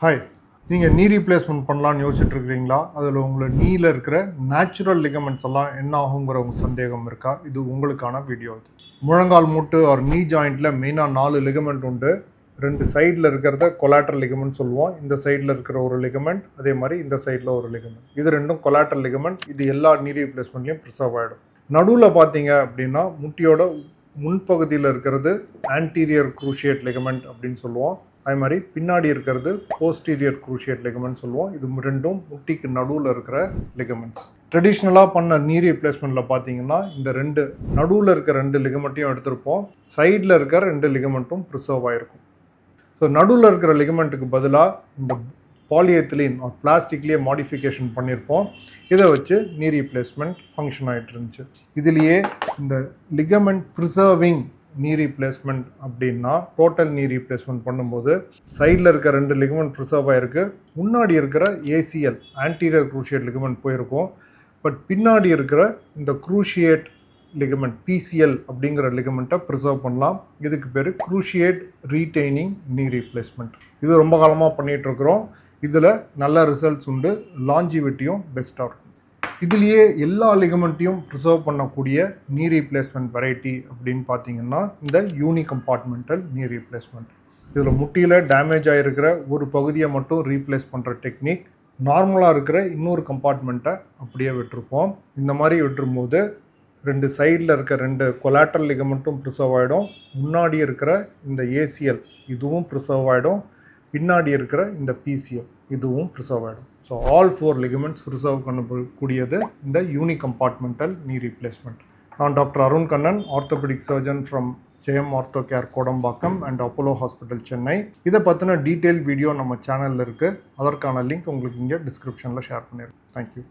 Hi, நீங்கள் knee replacement பண்ணலான்னு யோசிச்சுட்டு இருக்கிறீங்களா? அதில் உங்களை நீல இருக்கிற நேச்சுரல் லிகமெண்ட்ஸ் எல்லாம் என்ன ஆகுங்கிற உங்கள் சந்தேகம் இருக்கா? இது உங்களுக்கான வீடியோ. இது முழங்கால் மூட்டு ஒரு நீ ஜாயிண்டில் மெயினாக 4 லிகமெண்ட் உண்டு. 2 சைடில் இருக்கிறத கொலாட்ரல் லிகமெண்ட் சொல்லுவோம். இந்த சைடில் இருக்கிற ஒரு லிகமெண்ட், அதே மாதிரி இந்த சைடில் ஒரு லிகமெண்ட். இது ரெண்டும் கொலாட்ரல் லிகமெண்ட். இது எல்லா நீ ரீப்ளேஸ்மெண்ட்லையும் ப்ரிசர்வ் ஆகிடும். நடுவில் பார்த்தீங்க அப்படின்னா முட்டியோட முன்பகுதியில் இருக்கிறது ஆன்டீரியர் குரூஷியேட் லிகமெண்ட் அப்படின்னு சொல்லுவோம். அதே மாதிரி பின்னாடி இருக்கிறது போஸ்டீரியர் குரூஷியேட் லிகமெண்ட் சொல்லுவோம். இது ரெண்டும் முட்டிக்கு நடுவில் இருக்கிற லிகமெண்ட்ஸ். ட்ரெடிஷ்னலாக பண்ண நீ ரீப்ளேஸ்மெண்ட்டில் பார்த்தீங்கன்னா இந்த நடுவில் இருக்கிற 2 லிகமெண்ட்டையும் எடுத்திருப்போம். சைடில் இருக்கிற 2 லிகமெண்ட்டும் ப்ரிசர்வ் ஆகிருக்கும். ஸோ நடுவில் இருக்கிற லிகமெண்ட்டுக்கு பதிலாக இந்த பாலிஎத்திலீன் பிளாஸ்டிக்லேயே மாடிஃபிகேஷன் பண்ணியிருப்போம். இதை வச்சு நீ ரீப்ளேஸ்மெண்ட் ஃபங்க்ஷன் ஆகிட்டு இருந்துச்சு. இதுலேயே இந்த லிகமெண்ட் ப்ரிசர்விங் நீ ரீப்ளேஸ்மெண்ட் அப்படின்னா டோட்டல் நீ ரீப்ளேஸ்மெண்ட் பண்ணும்போது சைடில் இருக்க 2 லிகமெண்ட் ப்ரிசர்வ் ஆகிருக்கு. முன்னாடி இருக்கிற ஏசிஎல் ஆன்டீரியர் குரூஷியேட் லிகமெண்ட் போயிருக்கும். பட் பின்னாடி இருக்கிற இந்த குரூஷியேட் லிகமெண்ட் பிசிஎல் அப்படிங்கிற லிகமெண்ட்டை ப்ரிசர்வ் பண்ணலாம். இதுக்கு பேர் குரூஷியேட் ரீட்டைனிங் நீ ரீப்ளேஸ்மெண்ட். இது ரொம்ப காலமாக பண்ணிகிட்ருக்குறோம். இதில் நல்ல ரிசல்ட்ஸ் உண்டு. லாஞ்சிவிட்டியும் பெஸ்ட்டாக இருக்கும். இதுலேயே எல்லா லிகமெண்ட்டையும் ப்ரிசர்வ் பண்ணக்கூடிய நீ ரீப்ளேஸ்மெண்ட் வெரைட்டி அப்படின்னு பார்த்தீங்கன்னா இந்த யூனி கம்பார்ட்மெண்டல் நீ ரீப்ளேஸ்மெண்ட். இதில் முட்டியில் டேமேஜ் ஆகிருக்கிற ஒரு பகுதியை மட்டும் ரீப்ளேஸ் பண்ணுற டெக்னிக். நார்மலாக இருக்கிற இன்னொரு கம்பார்ட்மெண்ட்டை அப்படியே விட்டுருப்போம். இந்த மாதிரி விட்டுரும்போது 2 சைடில் இருக்க 2 கொலாட்ரல் லிகமெண்ட்டும் ப்ரிசர்வ் ஆகிடும். முன்னாடி இருக்கிற இந்த ஏசிஎல் இதுவும் ப்ரிசர்வ் ஆகிடும். பின்னாடி இருக்கிற இந்த பிசிஎல் இதுவும் ப்ரிசர்வ் ஆகிடும். ஸோ ஆல் 4 லிகமெண்ட்ஸ் ப்ரிசர்வ் பண்ணக்கூடியது இந்த யூனி கம்பார்ட்மெண்டல் நீ ரீப்ளேஸ்மெண்ட். நான் doctor Arun Kannan, orthopaedic surgeon from Jayam ortho care Kodambakkam and Apollo hospital Chennai. இதை பற்றின டீட்டெயில் வீடியோ நம்ம சேனலில் இருக்குது. அதற்கான லிங்க் உங்களுக்கு இங்கே டிஸ்கிரிப்ஷனில் ஷேர் பண்ணிடுறேன். தேங்க்யூ.